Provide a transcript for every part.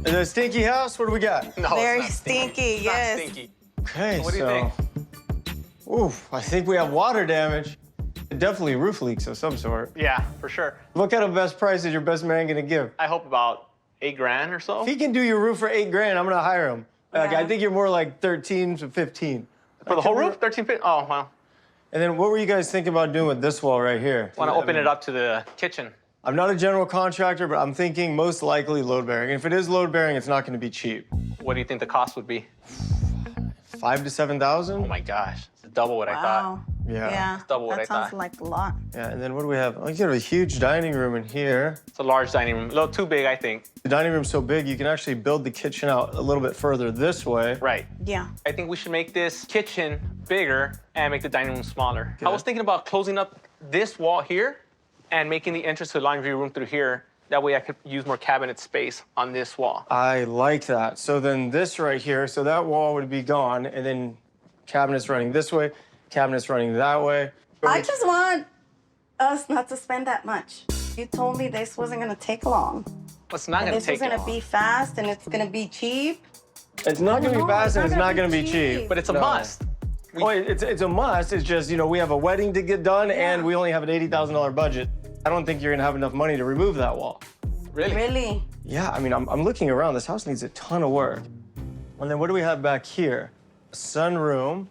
Is it a stinky house? What do we got? No, Very it's not stinky, It's yes. not stinky. Okay, So what do you think? Oof, I think we have water damage. Definitely roof leaks of some sort. Yeah, for sure. What kind of best price is your best man gonna give? I hope about 8 grand or so. If he can do your roof for 8 grand, I'm gonna hire him. Like, Yeah. I think you're more like 13 to 15. For the whole roof, 13 feet? Oh, wow. And then what were you guys thinking about doing with this wall right here? Want to open it up to the kitchen. I'm not a general contractor, but I'm thinking most likely load bearing. If it is load bearing, it's not gonna be cheap. What do you think the cost would be? 5 to 7,000? Oh my gosh, it's double what I thought. Wow. Yeah. Yeah. double what that I sounds thought. like a lot. Yeah, and then what do we have? Oh, you have a huge dining room in here. It's a large dining room, a little too big, I think. The dining room's so big, you can actually build the kitchen out a little bit further this way. Right. Yeah. I think we should make this kitchen bigger and make the dining room smaller. I was thinking about closing up this wall here and making the entrance to the laundry room through here. That way I could use more cabinet space on this wall. I like that. So then this right here, so that wall would be gone, and then cabinets running this way, cabinets running that way. I just want us not to spend that much. You told me this wasn't gonna take long. It's not And gonna this was take gonna long. be fast and it's gonna be cheap. It's not gonna be No, fast and it's not gonna be cheap. cheap. But it's a No. must. Oh, it's a must. It's just, you know, we have a wedding to get done and we only have an $80,000 budget. I don't think you're gonna have enough money to remove that wall. Really? Really? Yeah, I mean, I'm looking around. This house needs a ton of work. And then what do we have back here? A sunroom.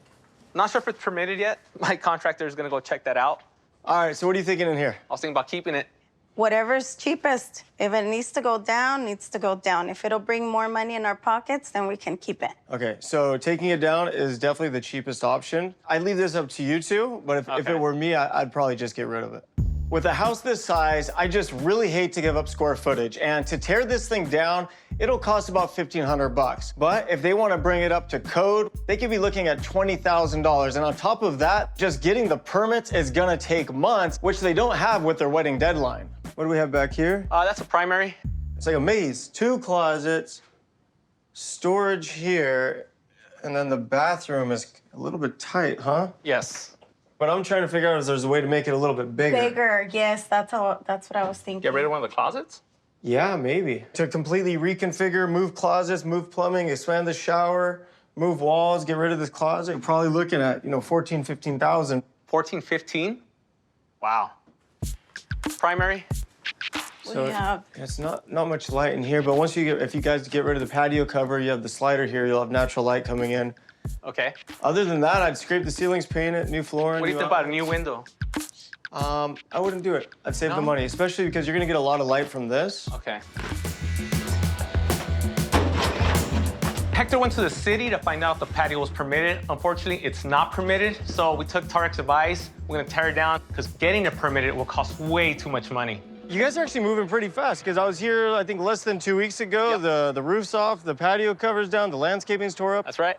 Not sure if it's permitted yet. My contractor is gonna go check that out. All right, so what are you thinking in here? I was thinking about keeping it. Whatever's cheapest. If it needs to go down, needs to go down. If it'll bring more money in our pockets, then we can keep it. Okay, so taking it down is definitely the cheapest option. I'd leave this up to you two, but if Okay. it were me, I'd probably just get rid of it. With a house this size, I just really hate to give up square footage. And to tear this thing down, it'll cost about $1,500. But if they want to bring it up to code, they could be looking at $20,000. And on top of that, just getting the permits is gonna take months, which they don't have with their wedding deadline. What do we have back here? That's a primary. It's like a maze. 2 closets, storage here, and then the bathroom is a little bit tight, huh? Yes. But I'm trying to figure out if there's a way to make it a little bit bigger. Bigger, yes, that's what I was thinking. Get rid of one of the closets? Yeah, maybe. To completely reconfigure, move closets, move plumbing, expand the shower, move walls, get rid of this closet, you're probably looking at, you know, 14, 15,000. 14, 15? Wow. Primary? So We have it's not much light in here, but once if you guys get rid of the patio cover, you have the slider here, you'll have natural light coming in. Okay. Other than that, I'd scrape the ceilings, paint it, new flooring. What do you new think about a new window? I wouldn't do it. I'd save the No? money, especially because you're gonna get a lot of light from this. Okay. Hector went to the city to find out if the patio was permitted. Unfortunately, it's not permitted, so we took Tarek's advice. We're gonna tear it down, because getting it permitted will cost way too much money. You guys are actually moving pretty fast, because I was here, I think, less than 2 weeks ago. Yep. The roof's off, the patio cover's down, the landscaping's tore up. That's right.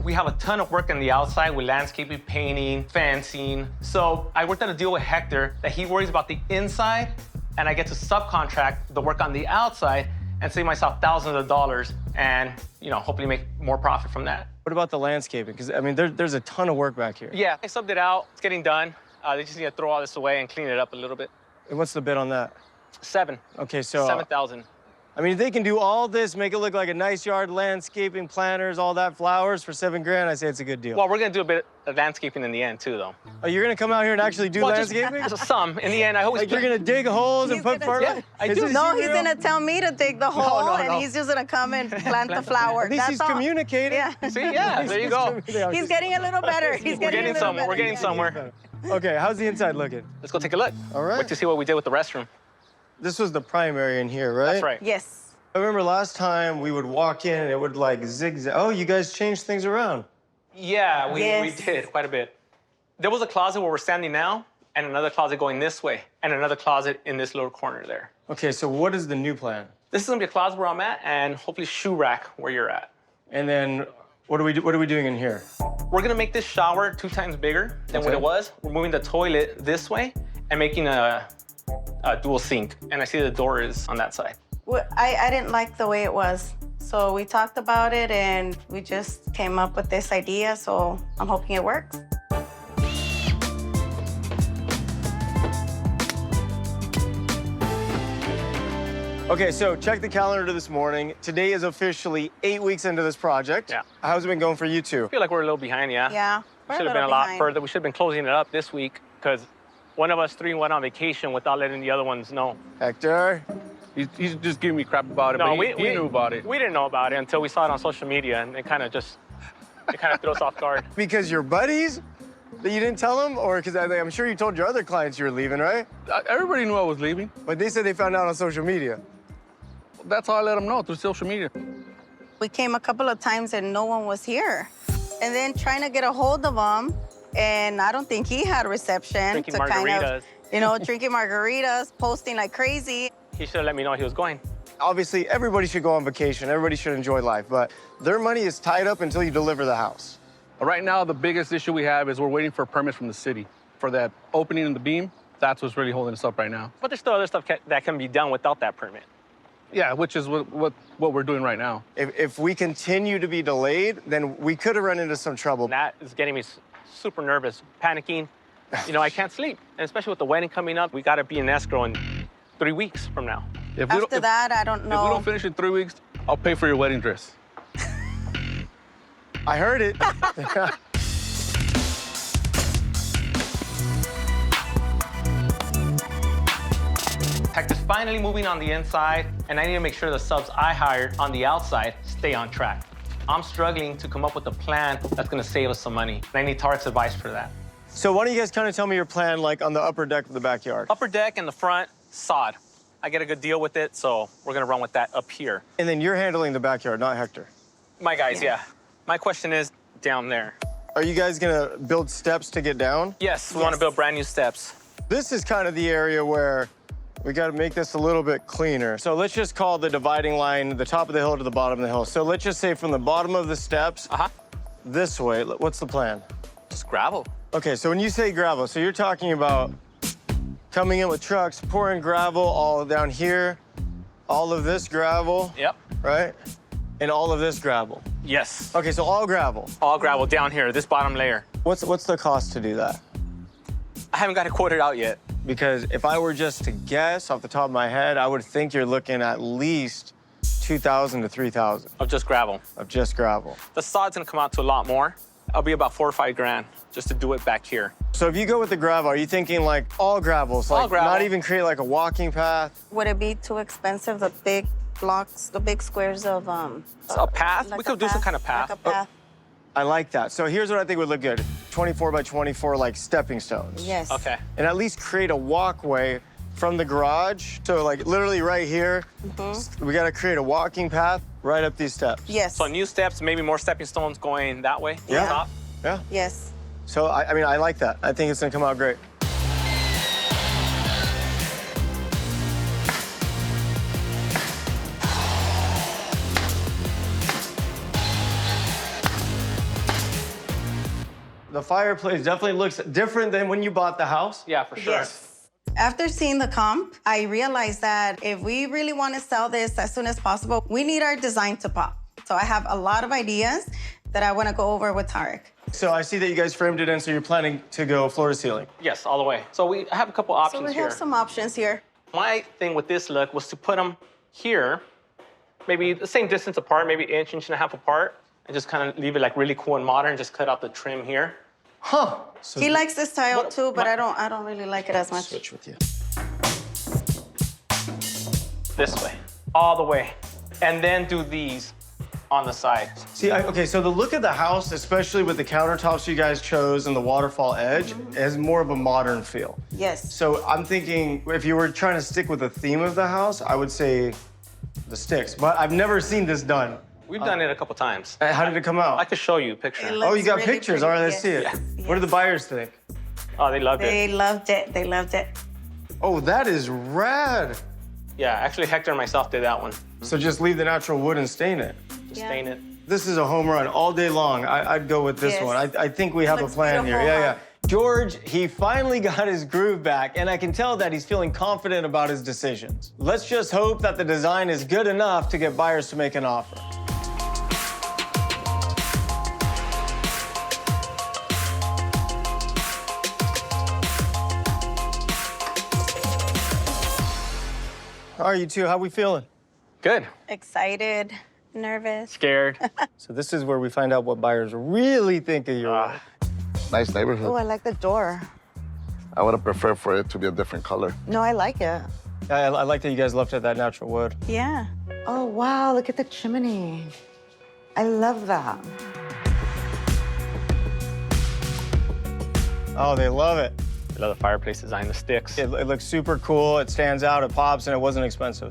We have a ton of work on the outside with landscaping, painting, fencing. So I worked out a deal with Hector that he worries about the inside, and I get to subcontract the work on the outside and save myself thousands of dollars and, you know, hopefully make more profit from that. What about the landscaping? Because, I mean, there's a ton of work back here. Yeah, I subbed it out. It's getting done. They just need to throw all this away and clean it up a little bit. And what's the bid on that? 7. Okay, so 7,000. I mean, if they can do all this, make it look like a nice yard, landscaping, planters, all that, flowers for 7 grand, I say it's a good deal. Well, we're gonna do a bit of landscaping in the end too, though. Oh, you're gonna come out here and actually do landscaping? Just some. In the end, I always Like you're gonna dig holes and He's put gonna- fertilizer? Yeah, I Is do. this No, you, he's real? gonna tell me to dig the hole, no, and no. he's just gonna come and plant the flower. At least That's he's all. communicating. Yeah. See, yeah, there you go. He's getting a little better. He's We're getting getting a little somewhere. better. We're getting somewhere. Okay, how's the inside looking? Let's go take a look. All right. Wait to see what we did with the restroom. This was the primary in here, right? That's right. Yes. I remember last time we would walk in and it would like zigzag. Oh, you guys changed things around. Yeah, we Yes. did quite a bit. There was a closet where we're standing now, and another closet going this way, and another closet in this lower corner there. Okay, so what is the new plan? This is gonna be a closet where I'm at, and hopefully shoe rack where you're at. And then what are we doing in here? We're gonna make this shower 2 times bigger than what Okay. it was. We're moving the toilet this way and making a dual sink. And I see the door is on that side. Well, I didn't like the way it was. So we talked about it and we just came up with this idea. So I'm hoping it works. Okay, so check the calendar this morning. Today is officially 8 weeks into this project. Yeah. How's it been going for you two? I feel like we're a little behind, yeah? Yeah. We we're should have been little a lot behind. further. We should have been closing it up this week because one of us three went on vacation without letting the other ones know. Hector? He's just giving me crap about it, No, but he knew about it. We didn't know about it until we saw it on social media, and it kind of threw us off guard. Because you're buddies that you didn't tell them? Or because I'm sure you told your other clients you were leaving, right? Everybody knew I was leaving. But they said they found out on social media. That's how I let them know, through social media. We came a couple of times and no one was here. And then trying to get a hold of him, and I don't think he had reception. Drinking to kind margaritas. of, drinking margaritas, posting like crazy. He should have let me know he was going. Obviously, everybody should go on vacation. Everybody should enjoy life. But their money is tied up until you deliver the house. Right now, the biggest issue we have is we're waiting for permits from the city for that opening in the beam. That's what's really holding us up right now. But there's still other stuff that can be done without that permit. Yeah, which is what we're doing right now. If we continue to be delayed, then we could have run into some trouble. That is getting me super nervous, panicking. I can't sleep. And especially with the wedding coming up, we got to be in escrow in 3 weeks from now. After that, I don't know. If we don't finish in 3 weeks, I'll pay for your wedding dress. I heard it. Tech is finally moving on the inside, and I need to make sure the subs I hired on the outside stay on track. I'm struggling to come up with a plan that's gonna save us some money. And I need Tarek's advice for that. So why don't you guys kind of tell me your plan, like on the upper deck of the backyard? Upper deck and the front, sod. I get a good deal with it, so we're gonna run with that up here. And then you're handling the backyard, not Hector. My guys, yeah. My question is down there. Are you guys gonna build steps to get down? Yes, we wanna build brand new steps. This is kind of the area where we gotta make this a little bit cleaner. So let's just call the dividing line the top of the hill to the bottom of the hill. So let's just say from the bottom of the steps this way, what's the plan? Just gravel. Okay, so when you say gravel, so you're talking about coming in with trucks, pouring gravel all down here, all of this gravel, Yep. right? And all of this gravel. Yes. Okay, so all gravel. All gravel down here, this bottom layer. What's the cost to do that? I haven't got it quoted out yet. Because if I were just to guess off the top of my head, I would think you're looking at least 2,000 to 3,000 Of just gravel. of just gravel. The sod's gonna come out to a lot more. It'll be about 4 or 5 grand just to do it back here. So if you go with the gravel, are you thinking like all gravels? Like All gravel. not even create like a walking path? Would it be too expensive, the big blocks, the big squares of So a path, like we a could do some kind of path. Like a path. I like that. So here's what I think would look good. 24 by 24 like stepping stones. Yes. Okay. And at least create a walkway from the garage. So like literally right here, we gotta create a walking path right up these steps. Yes. So new steps, maybe more stepping stones going that way. Yeah. On top. Yeah. Yes. So I mean, I like that. I think it's gonna come out great. The fireplace definitely looks different than when you bought the house. Yeah, for sure. Yes. After seeing the comp, I realized that if we really want to sell this as soon as possible, we need our design to pop. So I have a lot of ideas that I want to go over with Tarek. So I see that you guys framed it in, so you're planning to go floor to ceiling. Yes, all the way. So we have a couple So options we here. have some options here. My thing with this look was to put them here, maybe the same distance apart, maybe inch and a half apart, and just kind of leave it like really cool and modern. Just cut out the trim here. Huh. So He likes this style too, but my- I don't really like it as much. switch with you. This way, all the way. And then do these on the side. See, okay, so the look of the house, especially with the countertops you guys chose and the waterfall edge, has more of a modern feel. Yes. So I'm thinking if you were trying to stick with the theme of the house, I would say the sticks. But I've never seen this done. We've done it a couple times. How did it come out? I could show you a picture. It Oh, you got looks really pictures. pretty, All right, let's yes. see it. Yes. What do the buyers think? Oh, they loved it. They loved it. They loved it. Oh, that is rad. Yeah, actually Hector and myself did that one. So just leave the natural wood and stain it. Just Yeah. stain it. This is a home run all day long. I'd go with this Yes. one. I think we have a Looks plan here. beautiful, Yeah, huh? yeah. George, he finally got his groove back, and I can tell that he's feeling confident about his decisions. Let's just hope that the design is good enough to get buyers to make an offer. How are you two? How we feeling? Good. Excited, nervous. Scared. So this is where we find out what buyers really think of your work. Nice neighborhood. Oh, I like the door. I would have preferred for it to be a different color. No, I like it. I like that you guys left it that natural wood. Yeah. Oh, wow, look at the chimney. I love that. Oh, they love it. I love the fireplace design, the sticks. It looks super cool. It stands out. It pops, and it wasn't expensive.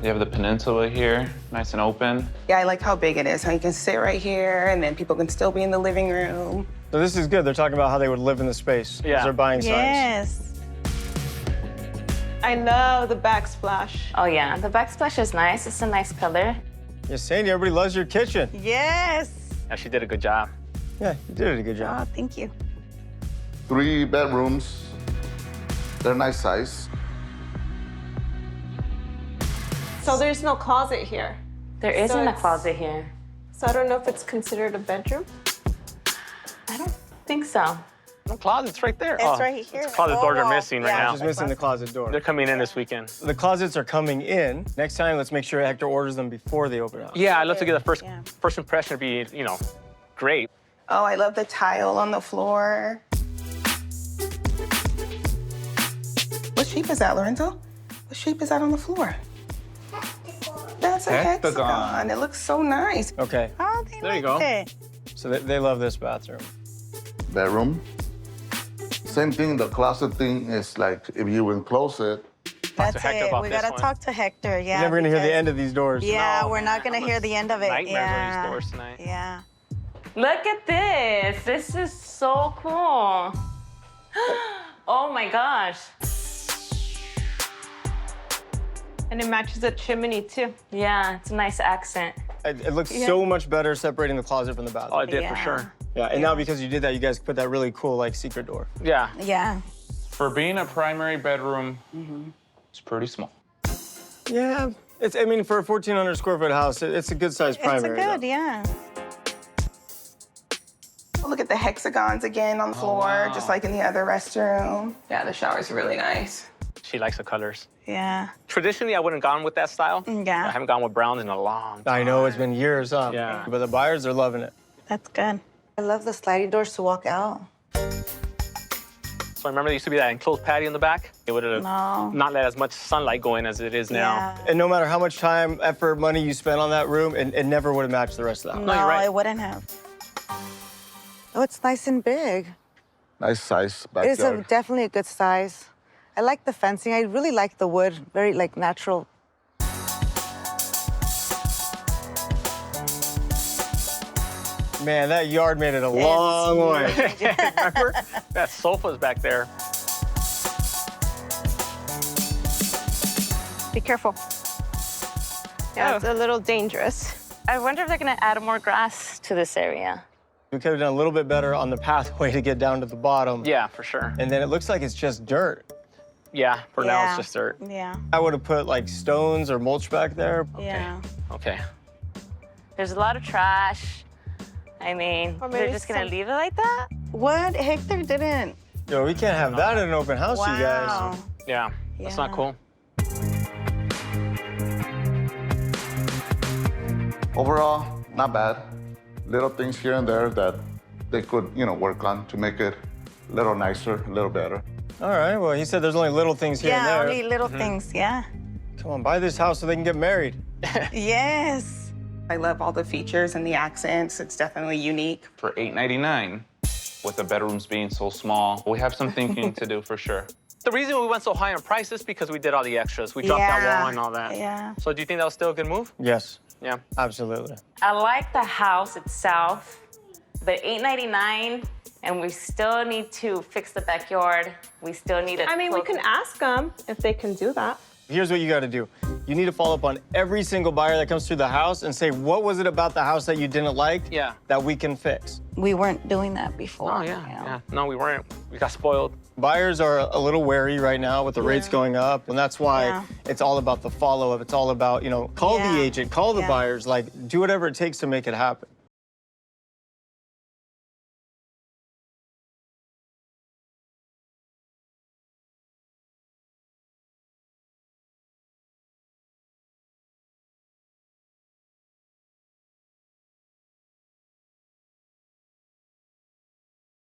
You have the peninsula here, nice and open. Yeah, I like how big it is. How you can sit right here, and then people can still be in the living room. So this is good. They're talking about how they would live in the space. Yeah. They're buying size. Yes. I love the backsplash. Oh yeah, the backsplash is nice. It's a nice color. Yeah, Sandy, everybody loves your kitchen. Yes. Yeah, she did a good job. Yeah, you did a good job. Oh, thank you. 3 bedrooms. They're nice size. So there's no closet here. There So isn't a it's- closet here. So I don't know if it's considered a bedroom. I don't think so. The closet's right there. It's right here. The closet doors are Oh, missing right yeah. now. Just missing the closet door. They're coming in this weekend. The closets are coming in. Next time, let's make sure Hector orders them before they open house. Yeah, I'd love to get the Yeah. first impression to be, great. Oh, I love the tile on the floor. What shape is that, Lorenzo? What shape is that on the floor? That's a hexagon. It looks so nice. Okay, Oh, they There you liked go. it. so they love this bathroom. Bedroom. Same thing, the closet thing is like, if you enclose it, That's Hector it. about We this gotta one. talk to Hector. Yeah. You're never gonna hear the because- end of these doors. Yeah, No, we're not gonna hear the end of it. Nightmares Yeah. on these doors tonight. Yeah. Look at this. This is so cool. Oh my gosh. And it matches the chimney too. Yeah, it's a nice accent. It looks so much better separating the closet from the Oh, bathroom. it did for Yeah. sure. Yeah, and now because you did that, you guys put that really cool, like, secret door. Yeah. Yeah. For being a primary bedroom, it's pretty small. Yeah, I mean, for a 1,400 square foot house, it's a good sized primary. It's a good, though. yeah. Oh, look at the hexagons again on the floor, just like in the other restroom. Yeah, the shower's really nice. She likes the colors. Yeah. Traditionally, I wouldn't have gone with that style. Yeah. I haven't gone with browns in a long time. I know, it's been years, huh? Yeah. But the buyers are loving it. That's good. I love the sliding doors to walk out. So I remember there used to be that enclosed patio in the back. It would have No. not let as much sunlight go in as it is now. Yeah. And no matter how much time, effort, money you spent on that room, it never would have matched the rest of the house. No, you're right. it wouldn't have. Oh, it's nice and big. nice size It is backyard. definitely a good size. I like the fencing. I really like the wood. Very, like, natural. Man, that yard made it a long way. Remember? That sofa's back there. Be careful. Yeah, it's a little dangerous. I wonder if they're gonna add more grass to this area. We could have done a little bit better on the pathway to get down to the bottom. Yeah, for sure. And then it looks like it's just dirt. Yeah, for now Yeah. it's just dirt. Yeah. I would have put like stones or mulch back there. Yeah. Okay. There's a lot of trash. I mean, Or they're maybe just gonna some- leave it like that? What? Hector didn't. Yo, we can't have that in an open house, you guys. Wow. Yeah, that's not Yeah. cool. Overall, not bad. Little things here and there that they could, work on to make it a little nicer, a little better. All right, well, he said there's only little things here Yeah, and there. only little things. Yeah. Come on, buy this house so they can get married. Yes. I love all the features and the accents. It's definitely unique. For $899, with the bedrooms being so small, we have some thinking to do for sure. The reason we went so high on price is because we did all the extras. We dropped that Yeah. wall and all that. Yeah. So do you think that was still a good move? Yes, Yeah. absolutely. I like the house itself, but $899, and we still need to fix the backyard. We still need to. I mean, we can ask them if they can do that. Here's what you got to do. You need to follow up on every single buyer that comes through the house and say, what was it about the house that you didn't like Yeah. that we can fix? We weren't doing that before. Oh, yeah, yeah. No, we weren't. We got spoiled. Buyers are a little wary right now with the rates going up, and that's why Yeah. it's all about the follow-up. It's all about, call the Yeah. agent, call the Yeah. buyers, like, do whatever it takes to make it happen.